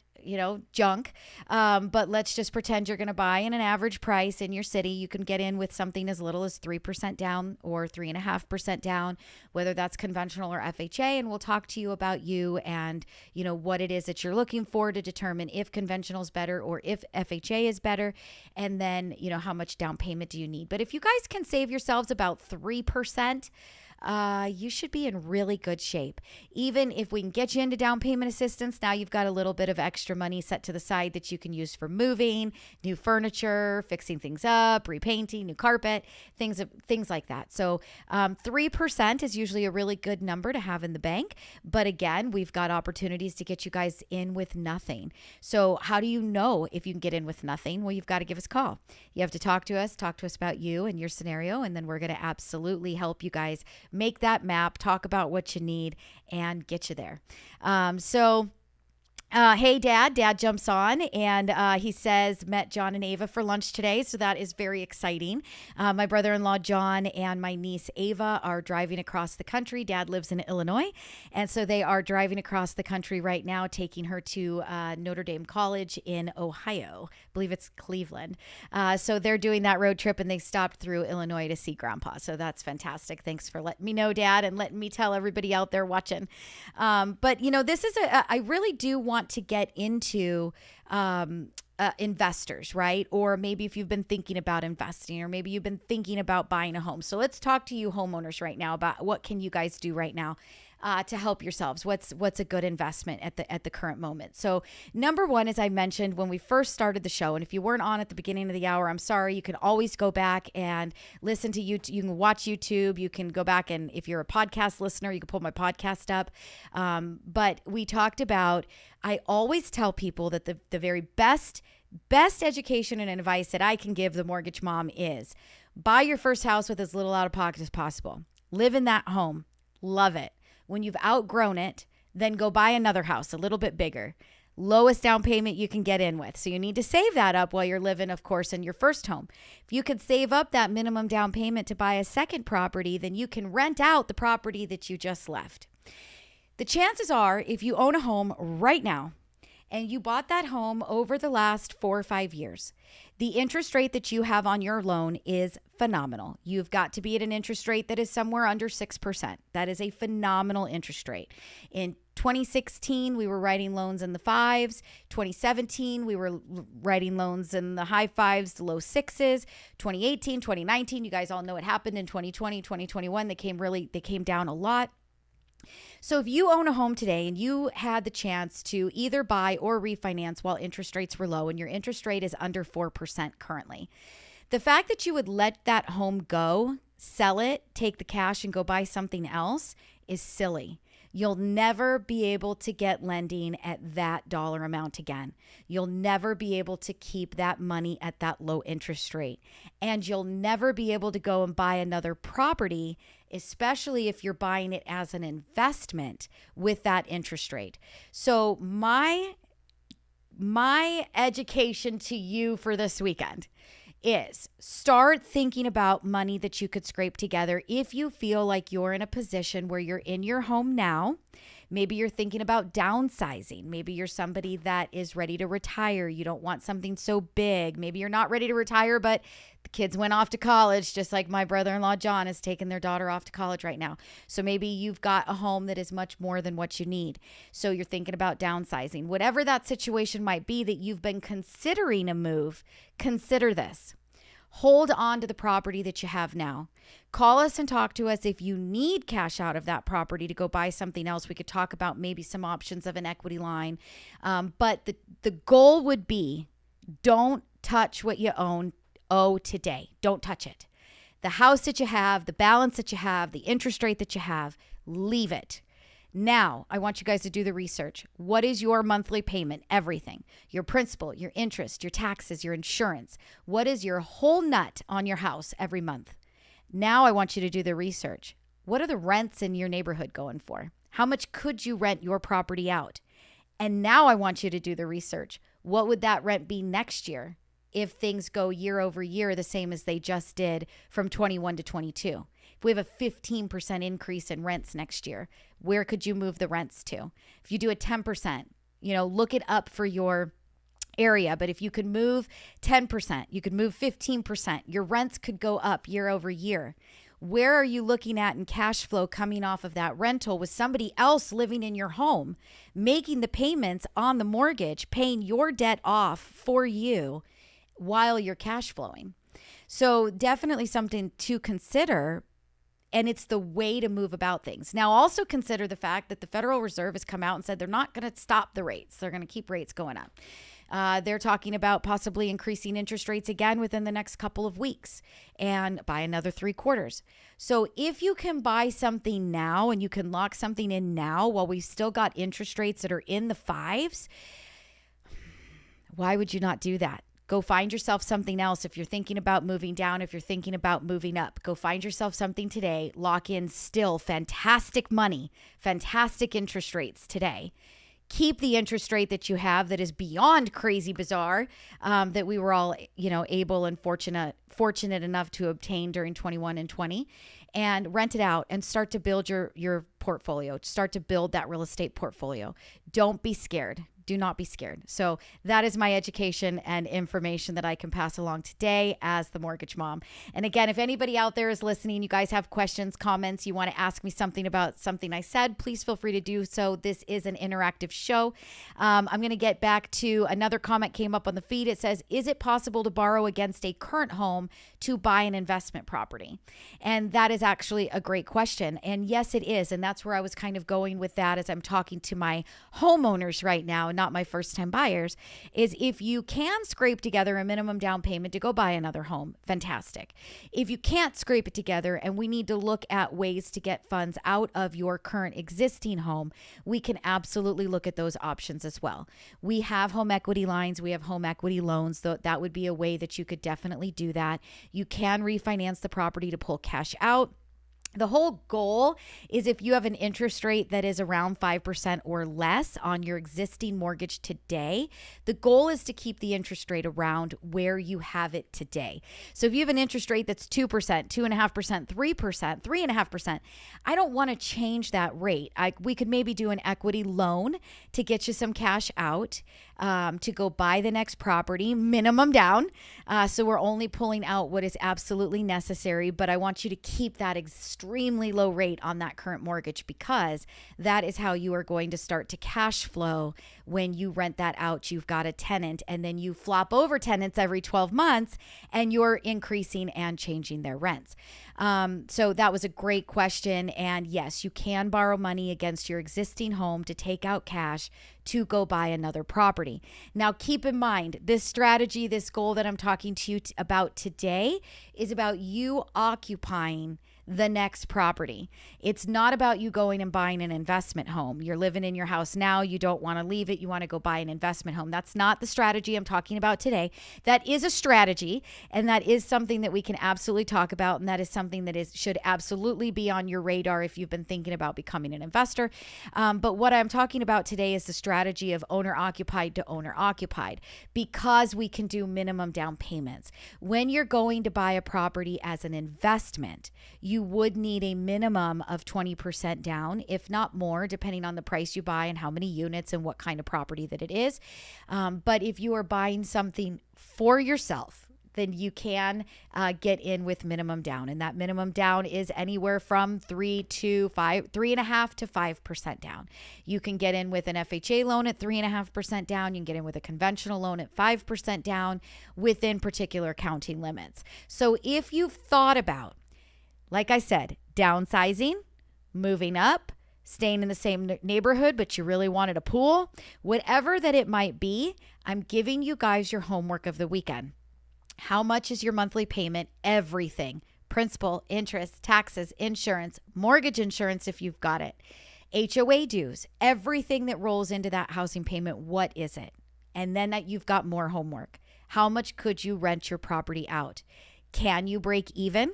junk. But let's just pretend you're going to buy in an average price in your city. You can get in with something as little as 3% down or 3.5% down, whether that's conventional or FHA. And we'll talk to you about you and, what it is that you're looking for to determine if conventional is better or if FHA is better. And then, how much down payment do you need? But if you guys can save yourselves about 3%, you should be in really good shape. Even if we can get you into down payment assistance, now you've got a little bit of extra money set to the side that you can use for moving, new furniture, fixing things up, repainting, new carpet, things like that. So 3% is usually a really good number to have in the bank. But again, we've got opportunities to get you guys in with nothing. So how do you know if you can get in with nothing? Well, you've got to give us a call. You have to talk to us about you and your scenario, and then we're going to absolutely help you guys make that map, talk about what you need, and get you there. Hey, Dad jumps on and he says, met John and Ava for lunch today. So that is very exciting. My brother-in-law, John, and my niece, Ava, are driving across the country. Dad lives in Illinois. And so they are driving across the country right now, taking her to Notre Dame College in Ohio. I believe it's Cleveland. So they're doing that road trip and they stopped through Illinois to see Grandpa. So that's fantastic. Thanks for letting me know, Dad, and letting me tell everybody out there watching. But, this is I really do want to get into investors, right? Or maybe if you've been thinking about investing, or maybe you've been thinking about buying a home. So let's talk to you homeowners right now about what can you guys do right now to help yourselves. What's a good investment at the current moment? So number one, as I mentioned when we first started the show, and if you weren't on at the beginning of the hour, I'm sorry. You can always go back and listen to YouTube. You can watch YouTube. You can go back, and if you're a podcast listener, you can pull my podcast up. But we talked about, I always tell people that the very best education and advice that I can give the mortgage mom is buy your first house with as little out of pocket as possible. Live in that home. Love it. When you've outgrown it, then go buy another house a little bit bigger. Lowest down payment you can get in with. So you need to save that up while you're living, of course, in your first home. If you could save up that minimum down payment to buy a second property, then you can rent out the property that you just left. The chances are, if you own a home right now and you bought that home over the last 4 or 5 years, the interest rate that you have on your loan is phenomenal. You've got to be at an interest rate that is somewhere under 6%. That is a phenomenal interest rate. In 2016, we were writing loans in the 5s. 2017, we were writing loans in the high 5s, the low 6s. 2018, 2019, you guys all know what happened in 2020, 2021. They came down a lot. So if you own a home today and you had the chance to either buy or refinance while interest rates were low and your interest rate is under 4% currently, the fact that you would let that home go, sell it, take the cash and go buy something else is silly. You'll never be able to get lending at that dollar amount again. You'll never be able to keep that money at that low interest rate. And you'll never be able to go and buy another property, especially if you're buying it as an investment with that interest rate. So my education to you for this weekend is start thinking about money that you could scrape together if you feel like you're in a position where you're in your home now. Maybe you're thinking about downsizing. Maybe you're somebody that is ready to retire. You don't want something so big. Maybe you're not ready to retire, but the kids went off to college, just like my brother-in-law John is taking their daughter off to college right now. So maybe you've got a home that is much more than what you need. So you're thinking about downsizing. Whatever that situation might be that you've been considering a move, consider this. Hold on to the property that you have now. Call us and talk to us if you need cash out of that property to go buy something else. We could talk about maybe some options of an equity line. But the goal would be don't touch what you owe today. Don't touch it. The house that you have, the balance that you have, the interest rate that you have, leave it. Now, I want you guys to do the research. What is your monthly payment? Everything. Your principal, your interest, your taxes, your insurance. What is your whole nut on your house every month? Now I want you to do the research. What are the rents in your neighborhood going for? How much could you rent your property out? And now I want you to do the research. What would that rent be next year if things go year over year the same as they just did from 21 to 22? If we have a 15% increase in rents next year, where could you move the rents to? If you do a 10%, look it up for your area. But if you could move 10%, you could move 15%, your rents could go up year over year. Where are you looking at in cash flow coming off of that rental with somebody else living in your home, making the payments on the mortgage, paying your debt off for you while you're cash flowing? So definitely something to consider. And it's the way to move about things. Now, also consider the fact that the Federal Reserve has come out and said they're not going to stop the rates. They're going to keep rates going up. They're talking about possibly increasing interest rates again within the next couple of weeks and by another 3 quarters. So if you can buy something now and you can lock something in now while we've still got interest rates that are in the 5s, why would you not do that? Go find yourself something else. If you're thinking about moving down, if you're thinking about moving up, go find yourself something today. Lock in still fantastic money, fantastic interest rates today. Keep the interest rate that you have that is beyond crazy bizarre, that we were all, able and fortunate enough to obtain during 21 and 20, and rent it out and start to build your portfolio. Start to build that real estate portfolio. Don't be scared. Do not be scared. So that is my education and information that I can pass along today as the mortgage mom. And again, if anybody out there is listening, you guys have questions, comments, you want to ask me something about something I said, please feel free to do so. This is an interactive show. I'm going to get back to another comment came up on the feed. It says, is it possible to borrow against a current home to buy an investment property? And that is actually a great question. And yes, it is. And that's where I was kind of going with that as I'm talking to my homeowners right now, not my first time buyers, is if you can scrape together a minimum down payment to go buy another home, fantastic. If you can't scrape it together and we need to look at ways to get funds out of your current existing home, we can absolutely look at those options as well. We have home equity lines, we have home equity loans, so that would be a way that you could definitely do that. You can refinance the property to pull cash out. The whole goal is if you have an interest rate that is around 5% or less on your existing mortgage today, the goal is to keep the interest rate around where you have it today. So if you have an interest rate that's 2%, 2.5%, 3%, 3.5%, I don't want to change that rate. We could maybe do an equity loan to get you some cash out to go buy the next property, minimum down. So we're only pulling out what is absolutely necessary, but I want you to keep that extreme extremely low rate on that current mortgage, because that is how you are going to start to cash flow when you rent that out. You've got a tenant, and then you flop over tenants every 12 months and you're increasing and changing their rents. So that was a great question. And yes, you can borrow money against your existing home to take out cash to go buy another property. Now, keep in mind, this strategy, this goal that I'm talking to you about today is about you occupying the next property. It's not about you going and buying an investment home. You're living in your house now. You don't want to leave it. You want to go buy an investment home. That's not the strategy I'm talking about today. That is a strategy, and that is something that we can absolutely talk about. And that is something that should absolutely be on your radar if you've been thinking about becoming an investor. But what I'm talking about today is the strategy of owner occupied to owner occupied, because we can do minimum down payments. When you're going to buy a property as an investment, you would need a minimum of 20% down, if not more, depending on the price you buy and how many units and what kind of property that it is. But if you are buying something for yourself, then you can get in with minimum down. And that minimum down is anywhere from 3.5 to 5% down. You can get in with an FHA loan at 3.5% down. You can get in with a conventional loan at 5% down within particular county limits. So if you've thought about, like I said, downsizing, moving up, staying in the same neighborhood, but you really wanted a pool, whatever that it might be, I'm giving you guys your homework of the weekend. How much is your monthly payment? Everything. Principal, interest, taxes, insurance, mortgage insurance if you've got it, HOA dues, everything that rolls into that housing payment, what is it? And then that you've got more homework. How much could you rent your property out? Can you break even?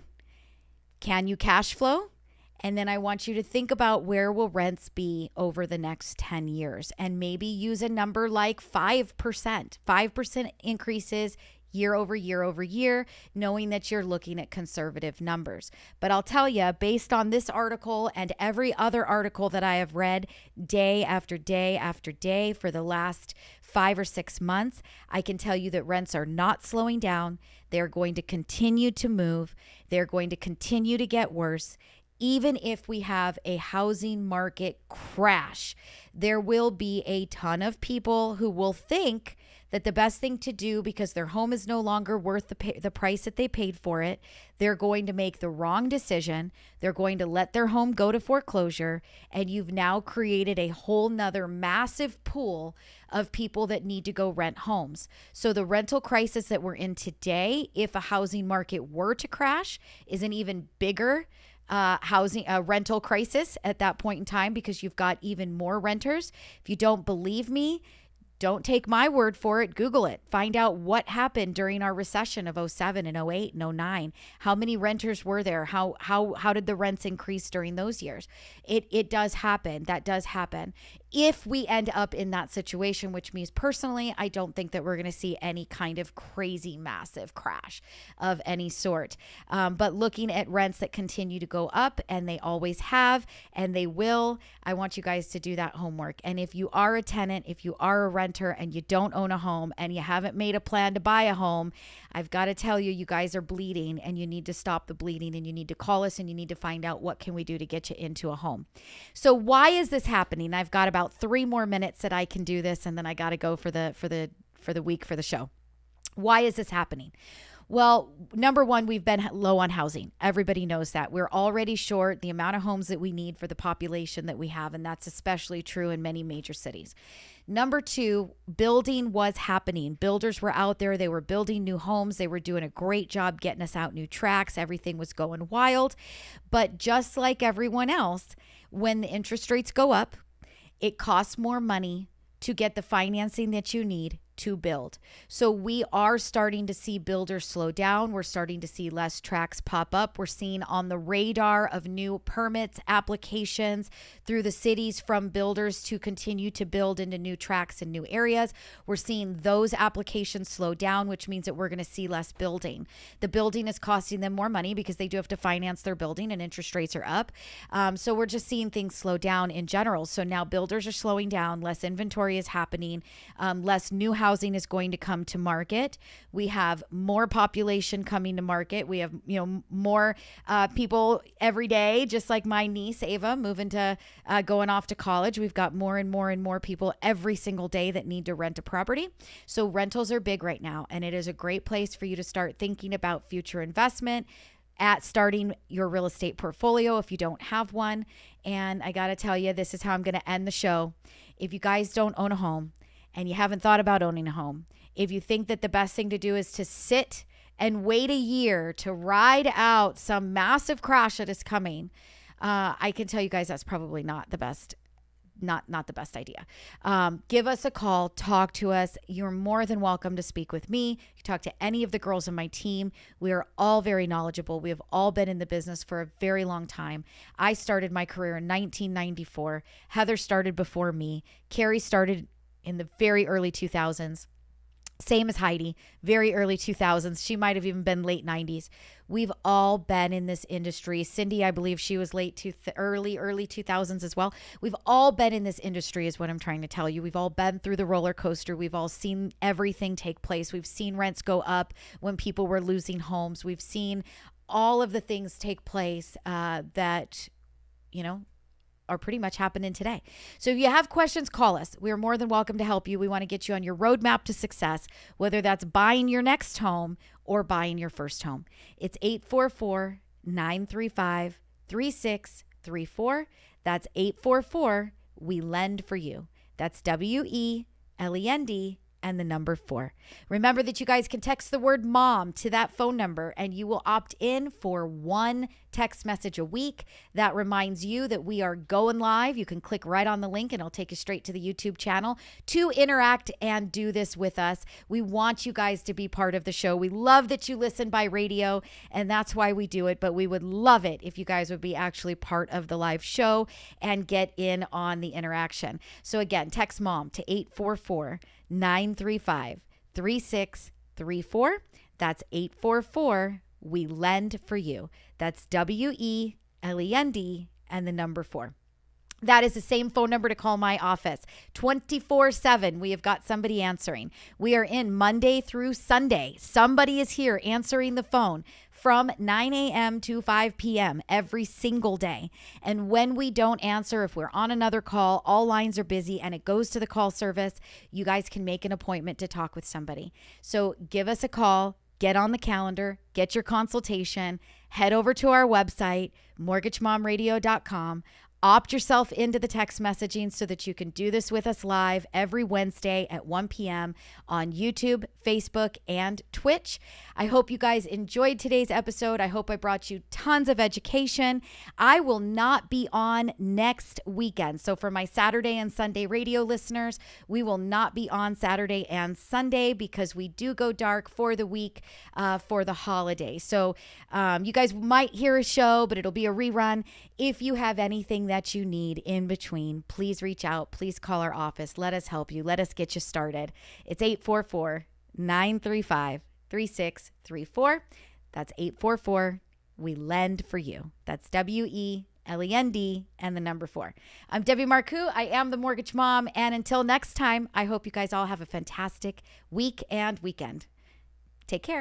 Can you cash flow? And then I want you to think about, where will rents be over the next 10 years? And maybe use a number like 5%. 5% increases year over year over year, knowing that you're looking at conservative numbers. But I'll tell you, based on this article and every other article that I have read day after day after day for the last 5 or 6 months, I can tell you that rents are not slowing down. They're going to continue to move. They're going to continue to get worse. Even if we have a housing market crash, there will be a ton of people who will think that the best thing to do, because their home is no longer worth the price that they paid for it, they're going to make the wrong decision. They're going to let their home go to foreclosure. And you've now created a whole nother massive pool of people that need to go rent homes. So the rental crisis that we're in today, if a housing market were to crash, is an even bigger rental crisis at that point in time, because you've got even more renters. If you don't believe me, don't take my word for it. Google it. Find out what happened during our recession of 07 and 08 and 09. How many renters were there? How did the rents increase during those years? It does happen. That does happen. If we end up in that situation, which means personally, I don't think that we're going to see any kind of crazy massive crash of any sort. But looking at rents that continue to go up, and they always have, and they will, I want you guys to do that homework. And if you are a tenant, if you are a renter and you don't own a home and you haven't made a plan to buy a home, I've got to tell you, you guys are bleeding, and you need to stop the bleeding, and you need to call us, and you need to find out what can we do to get you into a home. So why is this happening? I've got about 3 more minutes that I can do this, and then I got to go for the week for the show. Why is this happening? Well, number one, we've been low on housing. Everybody knows that. We're already short the amount of homes that we need for the population that we have, and that's especially true in many major cities. Number two, building was happening. Builders were out there. They were building new homes. They were doing a great job getting us out new tracks. Everything was going wild. But just like everyone else, when the interest rates go up, it costs more money to get the financing that you need to build. So we are starting to see builders slow down. We're starting to see less tracks pop up. We're seeing on the radar of new permits, applications through the cities from builders to continue to build into new tracks in new areas. We're seeing those applications slow down, which means that we're going to see less building. The building is costing them more money because they do have to finance their building, and interest rates are up. So we're just seeing things slow down in general. So now builders are slowing down, less inventory is happening, less new housing housing is going to come to market. We have more population coming to market. We have, more people every day, just like my niece, Ava, moving to going off to college. We've got more and more and more people every single day that need to rent a property. So rentals are big right now, and it is a great place for you to start thinking about future investment, at starting your real estate portfolio if you don't have one. And I got to tell you, this is how I'm going to end the show. If you guys don't own a home and you haven't thought about owning a home, if you think that the best thing to do is to sit and wait a year to ride out some massive crash that is coming, I can tell you guys that's probably not the best. Not the best idea. Give us a call, talk to us. You're more than welcome to speak with me. You talk to any of the girls on my team. We are all very knowledgeable. We have all been in the business for a very long time. I started my career in 1994. Heather started before me. Carrie started in the very early 2000s. Same as Heidi, very early 2000s. She might have even been late 90s. We've all been in this industry. Cindy, I believe she was early 2000s as well. We've all been in this industry is what I'm trying to tell you. We've all been through the roller coaster. We've all seen everything take place. We've seen rents go up when people were losing homes. We've seen all of the things take place that, are pretty much happening today. So if you have questions, call us. We are more than welcome to help you. We want to get you on your roadmap to success, whether that's buying your next home or buying your first home. It's 844-935-3634. That's 844 We Lend for You. That's WELEND and the number 4. Remember that you guys can text the word mom to that phone number and you will opt in for one text message a week. That reminds you that we are going live. You can click right on the link and it'll take you straight to the YouTube channel to interact and do this with us. We want you guys to be part of the show. We love that you listen by radio and that's why we do it, but we would love it if you guys would be actually part of the live show and get in on the interaction. So again, text mom to 844-935-3634. That's 844 We Lend for You. That's WELEND and the number 4. That is the same phone number to call my office. 24/7, we have got somebody answering. We are in Monday through Sunday. Somebody is here answering the phone from 9 a.m. to 5 p.m. every single day. And when we don't answer, if we're on another call, all lines are busy and it goes to the call service, you guys can make an appointment to talk with somebody. So give us a call. Get on the calendar, get your consultation, head over to our website, mortgagemomradio.com. Opt yourself into the text messaging so that you can do this with us live every Wednesday at 1 p.m. on YouTube, Facebook, and Twitch. I hope you guys enjoyed today's episode. I hope I brought you tons of education. I will not be on next weekend. So for my Saturday and Sunday radio listeners, we will not be on Saturday and Sunday because we do go dark for the week for the holiday. So you guys might hear a show, but it'll be a rerun. If you have anything that you need in between, please reach out. Please call our office. Let us help you. Let us get you started. It's 844-935-3634. That's 844 We Lend for You. That's WELEND and the number 4. I'm Debbie Marcoux. I am the Mortgage Mom. And until next time, I hope you guys all have a fantastic week and weekend. Take care.